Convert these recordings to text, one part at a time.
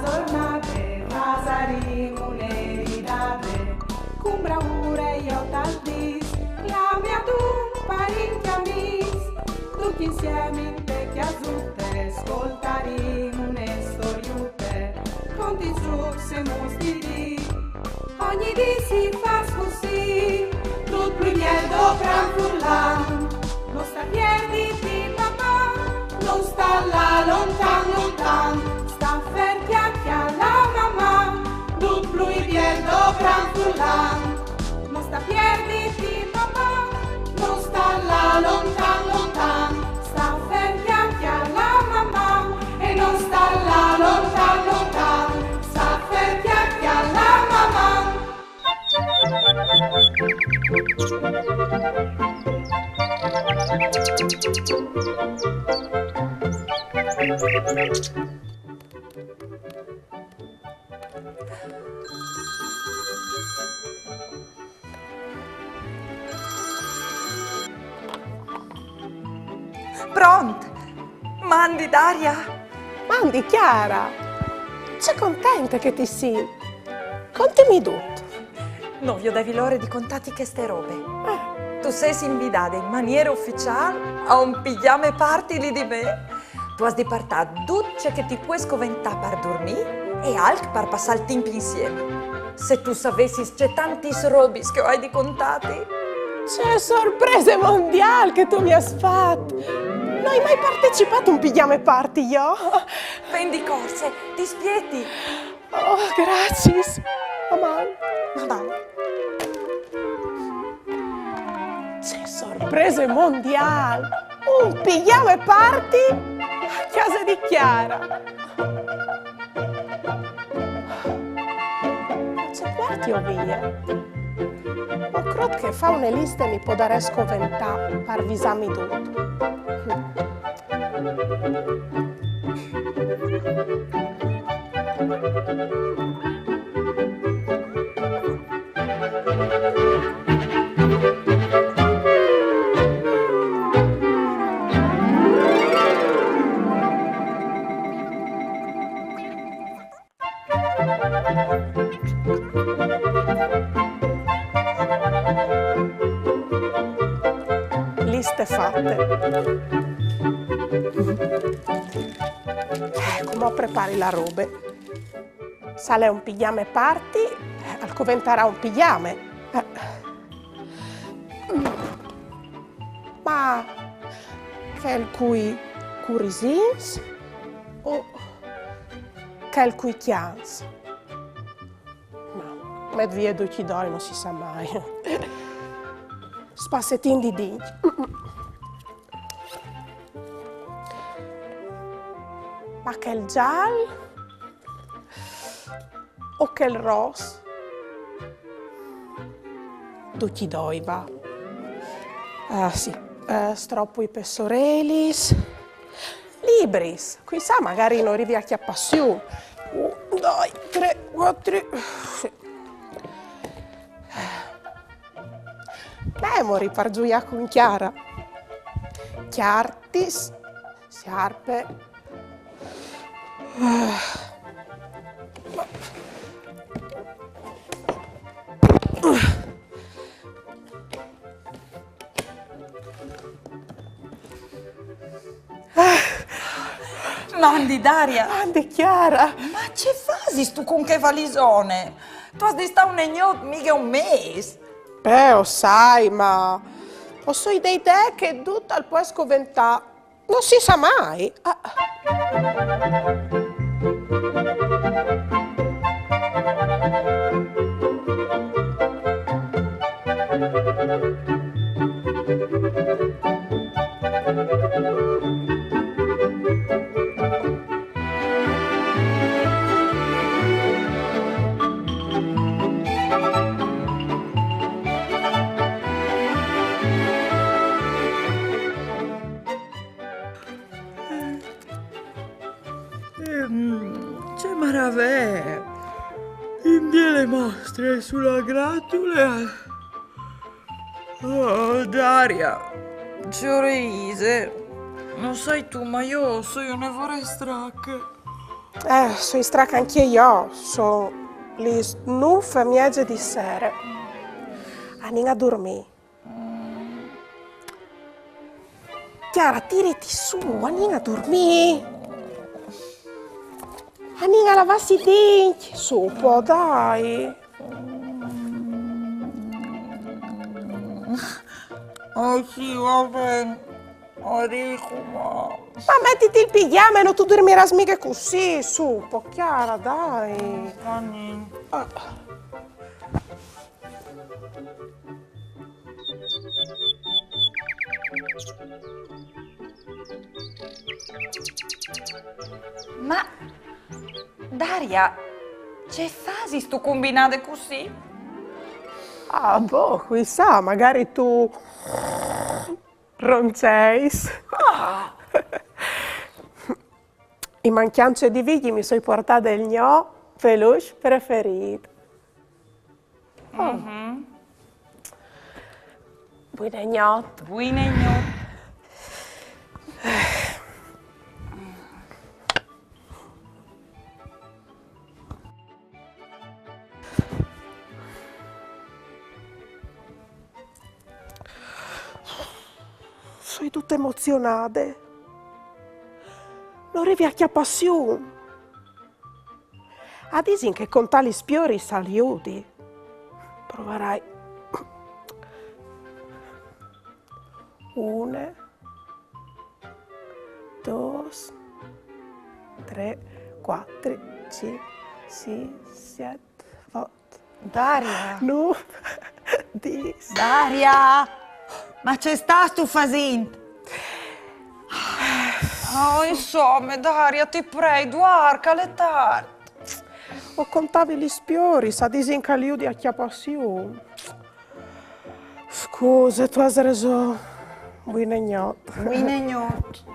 giornate, pasaremo un'eridate, con bravura io t'aldis, la mia tu parenti amis, tutti insieme in te chiasutte, ascoltaremo une storiute, conti trucs e mostiri, ogni dì si fa così, tutto il mielo gran furlan, non sta piedi di mamma, non sta là lontan lontan, sta ferti alla mamma, tutto il mielo gran furlan, non sta piedi di mamma, non sta là lontan lontan, sta ferti alla mamma, e non sta là lontan lontan, sta ferti alla mamma. Pronto? Mandi, Daria? Mandi, Chiara. Sei contenta che ti sia? Contami tutto. Non vi devi l'ora di contati queste robe. Tu sei invitata in maniera ufficiale a un pigiama party lì di me. Tu hai di portare tutto che ti puoi scoventare per dormire e anche per passare il tempo insieme. Se tu sapessi c'è tanti robi che hai di contati. C'è sorpresa mondiale che tu mi hai fatto. Non hai mai partecipato a un pigiama party, io? Vendi corse, ti spieti. Oh, grazie. Mamma. Dai. C'è sorpresa mondiale. Un pigiama party a casa di Chiara. Ma c'è party o via? Ma credo che fa una lista e mi può dare scoventà per visarmi tutto. Liste fatte. Come prepari la roba? Sale un pigiama party, al coventarà un pigiama. Ma che il cui curisins o che il cui chians? No, med vedo chi doi non si sa mai. Spassettin di dinci. Ma che il giallo o che il rosso? Tu chi doi va? Ah sì, stroppo i pessorelis. Libris, qui sa magari non arrivi a chi ha passione. 1, 2, 3, 4. Memori per gioia con Chiara. Chiartis, sciarpe. Mandi, Daria. Mandi, Chiara. Ma che fasi tu con che valisone? Tu hai di stare un ignot mica un mese. Lo sai, ma ho so idee che tutto al può scoventare. Non si sa mai. C'è maravè. Invia le mostre sulla gratula. Oh, Daria, Giorese, non sai tu, ma io sono una vorrei stracca. Sono straca anche io, sono le 9:30 di sera. Andiamo a dormire. Chiara, tirati su, andiamo a dormire. Andiamo a lavarsi i denti, su un po', dai. Sì, va bene. Arrivo, ma... Ma mettiti il pigiama e non tu dormirai mica così, su un po', Chiara, dai. Ma, Daria, che fasi stu combinate così? Ah, boh, chissà, magari tu ronceis. In mancanza di vigli mi sono portata il mio peluche preferito. Buonanotte. Buonanotte. Sono tutte emozionate. Non arrivi a che passione. A disin che con tali spiori saliudi proverai 1, 2, 3, 4, 5, 6, 7, 8, Daria. 9, 10. Daria! Ma c'è sta stu fasin? Oh, insomma, Daria, ti prego, guarda, le tardi. O contavi gli spiori, sa disin che liudi a che passione. Scusa, tu hai reso buonanotte. Buonanotte.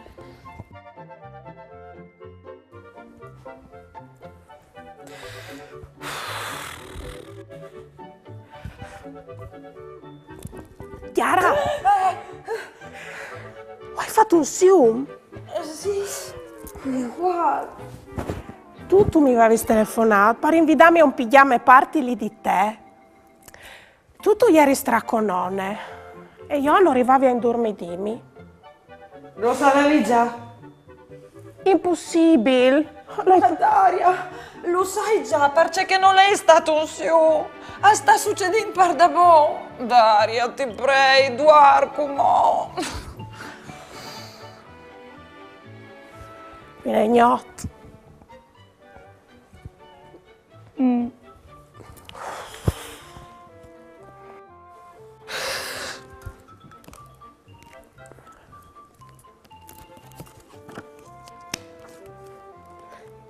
Chiara! Hai fatto un sium? Sì, guarda. Tu mi avevi telefonato per invitarmi a un pigiama e parti lì di te. Tu ieri straconone e io non arrivavi a indormidirmi. Lo sapevi già? Impossibile. Daria, lo sai già, perché non è stato un siu. Sta succedendo per da bo. Daria, ti prego, guarda, mo. Buonanotte.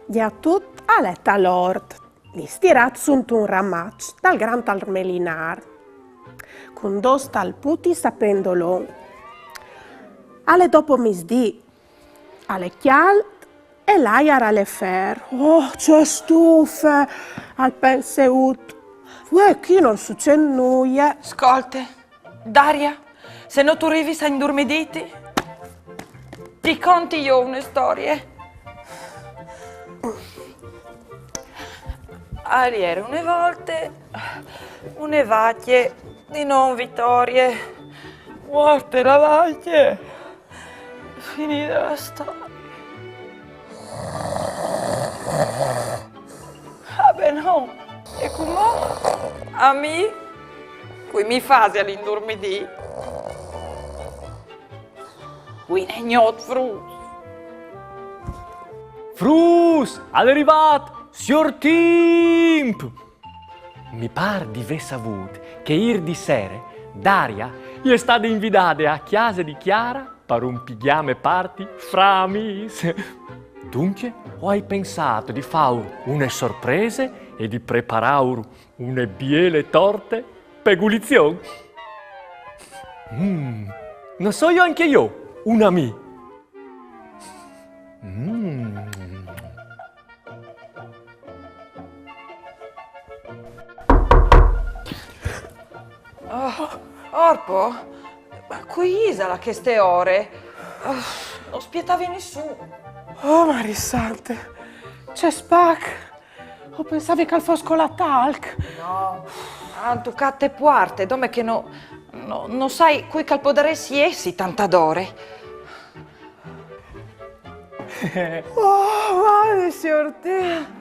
Già tut a letta l'ord, li stirat sunt un ramaccio dal gran al melinar, con dos tal puti sapendolo. Ale dopo misdì, alle chialt e l'aia alle fer. Oh, c'è stufe al penseut. Qui non succede nulla. Ascolta, Daria, se non tu arrivi a indormiditi, ti conti io una storia. Ieri una volta, una vacche di non vittorie. Guarda la vacche, finita la storia. Ah beh no, e come? A me, qui mi fasi all'indormidì. Qui ne gnot frus. Frus, all'arrivat, signor Timp! Mi par di ve savut che ieri di sera Daria gli è stata invitata a casa di Chiara per un pigiama party fra amici. Dunque, ho hai pensato di fare una sorprese e di preparare una biele torte per gulizione? Non so io anche io, una mia. Orpo, ma qui Isala che ste ore? Non spietavi nessuno. Oh, Marisante, c'è spac. O pensavi che fosse con la talc? No, tu catte puarte, dove che non sai qui che potresti essi tanta dore. Oh, guarda, signor Tim.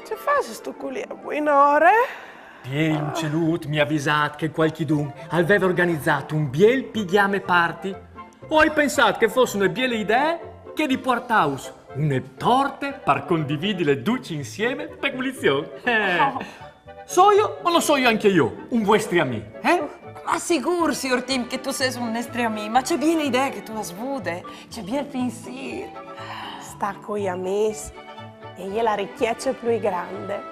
Che fa sto qui a buon'ore? Ieri un celut mi ha avvisato che qualchidun aveva organizzato un biel pigliame party. O hai pensato che fosse una biele idea che di portaus una torte per condividere le duci insieme per punizione? So io o non so io anche io, un vostri amici, Ma sicuro, signor Tim, che tu sei un nostro amico, ma c'è bien l'idea che tu la svude, c'è bien il pensiero. Sta con gli amici e gliela richiede più grande.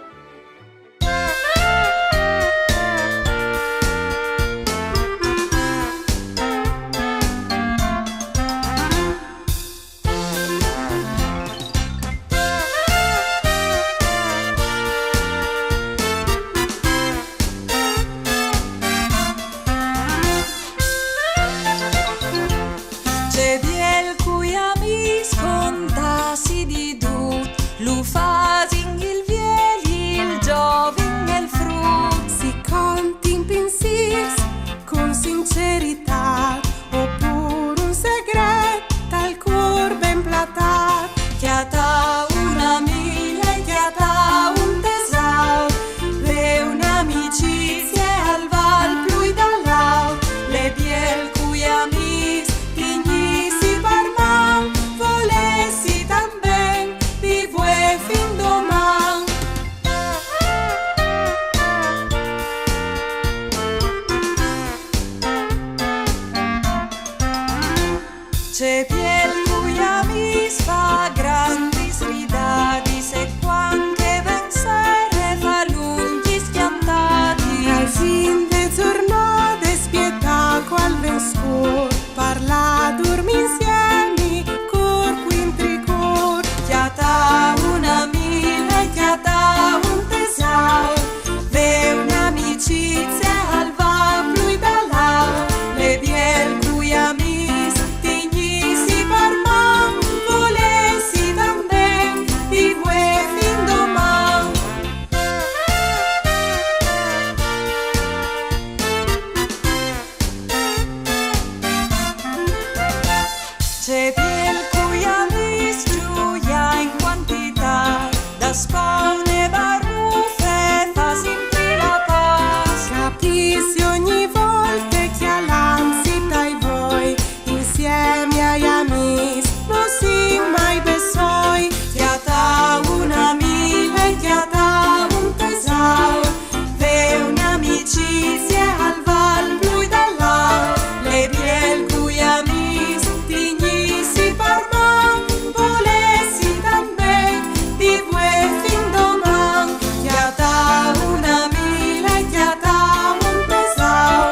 C'è piel cui amis fa grandi sridati, se quanche vencere fa lunghi schiantati. Al fin de giornate spietà qual ben scur, parla dormi insieme, cor quintricor. Chiata una mille, chiata un tesao, ve un'amicizia al va plui da là, le biel cui amis c'è piel cui amis gioia in quantità, da spaune baruffe fa sempre la paz. Capisci ogni volta che all'anzita e voi, insieme agli amici, non si mai besoi. Chiata una mille, chiata un tesao, ve un'amicizia al val plui da là, le biel cui amis si parma, volessi tamben di voi fin doman. Chiata una mille, chiata un pesao,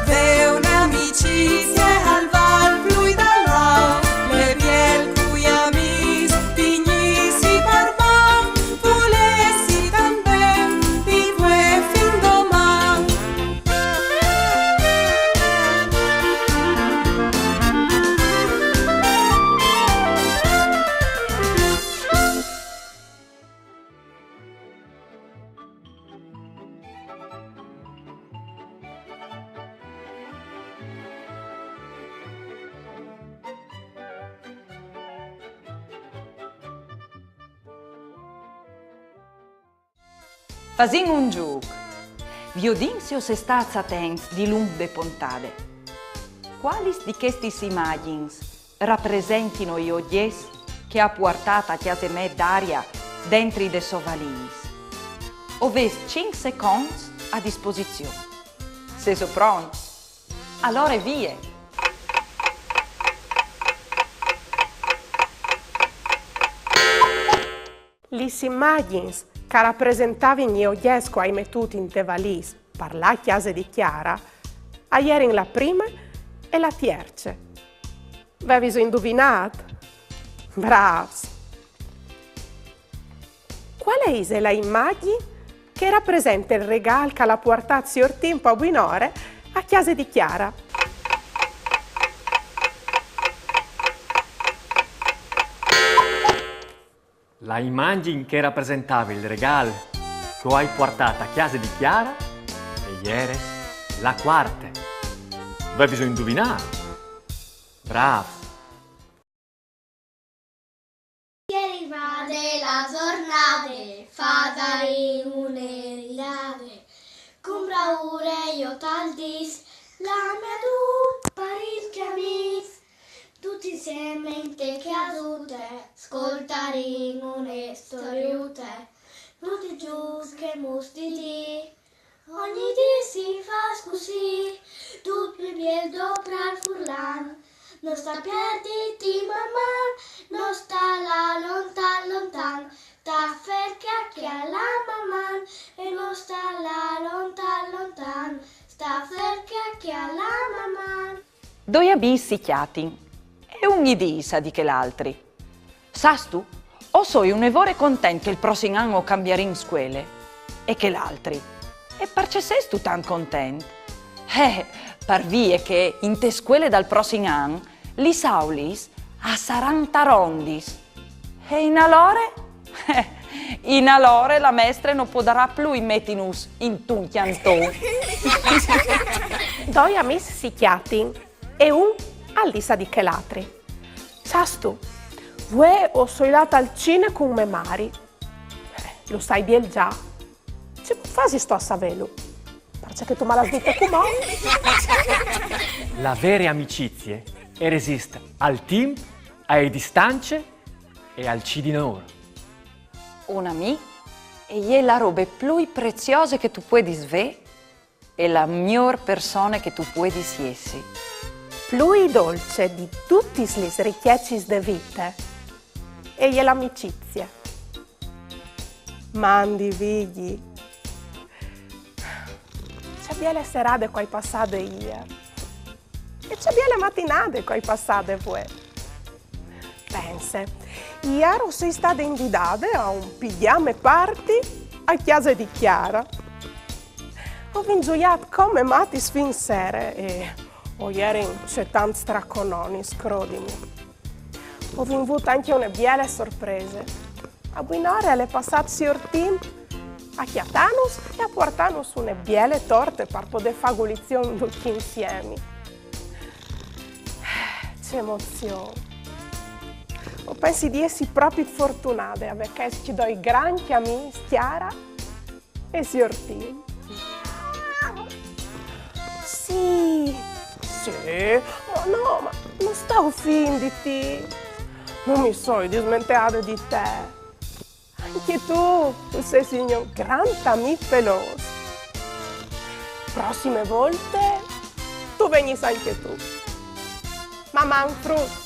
ve un'amicizia al val plui da là, le biel cui amis digni si parma, volessi tamben di voi fin doman. Fasin un gioco. Vi odinzio se stazza attenti di lunghe puntate. Quali di questi immagini rappresentino i oggetti che ha portato a chiesa me d'aria dentro i sovalini? Ovest 5 secondi a disposizione. Se sono pronti, allora via! Gli immagini che rappresentavano gli oggetti ai mettuti in te valis per la chiesa di Chiara, erano la prima e la terza. Avevi indovinato? Bravos! Qual è la immagine che rappresenta il regalo che ha portato signor Timpo a buon'ore a chiesa di Chiara? La immagine che rappresentava il regalo che hai portato a casa di Chiara e ieri la quarta. Beh, bisogna indovinare. Bravo. Ieri va della giornata, fa dare un'eridate, con bravura io tal dis, la mia tu parecchi amici, tutti insieme in te che adute, ascoltare une storiute, tutti giusti che musti di, ogni di si fa così, tutto il biel dopra il furlan, non sta perditi mamma, non sta là lontan, sta ferca che alla mamma, e non sta là lontan, sta ferca che alla mamma. Doi abissi chiati, e un idisa di che l'altri. Sas tu, o soi un evore content che il prossimo anno cambiare in scuole, e che l'altri. E perché sei tu tan content? Per vie che in te scuole dal prossimo anno li saulis a 40 rondis. E in alore? In alore la maestra non può darà più i metinus in tun chiantò. Doi amici si chiati e un all'isa di che l'altri. Sas tu, vuoi o soi lata al cine con me mari? Lo sai bien già. Ci fasi sto a savelo. Perché tu me l'hai detto come? La vera amicizia resiste al team, alle distanze e al cidinore. Un amico è la roba più preziosa che tu puoi svere e la miglior persona che tu puoi essi. Più dolce di tutti le ricchezze de vita e è l'amicizia. Mandi vigli. C'è bien le serate che hai passato ieri e c'è bien le mattinate che hai passato voi. Pensa, ieri sei stata invitate a un pigiame party a casa di Chiara. Ho ingioiato come matti fin sera e ieri c'è tanti stracononi, scrodimi. Ho avuto anche una bella sorpresa. A buon'ora le passate sur tempo a chiatarnos e a portarnos una belle torte per poter fare lezione tutti insieme. Che emozione! Ho penso di essere proprio fortunata perché ci do i grandi amici Chiara e Siortino. Sì, ma no, ma non sto offenditi. Non mi sono dismentata di te. Anche tu sei un grande amico peloso. Prossime volte tu vengi anche tu. Mamma un frutto.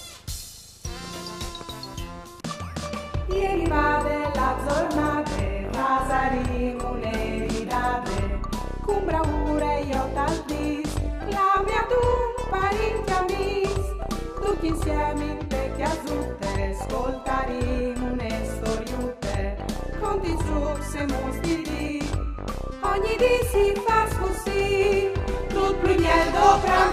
Ieri va della giornata, pasaremo un'eridate, con bravura io tal dis, la mia tu parecchi amici, tutti insieme in te chiasutte, ascoltaremo une storiute, conti giù se mostri di, ogni di si fa così, tutto il miel dopra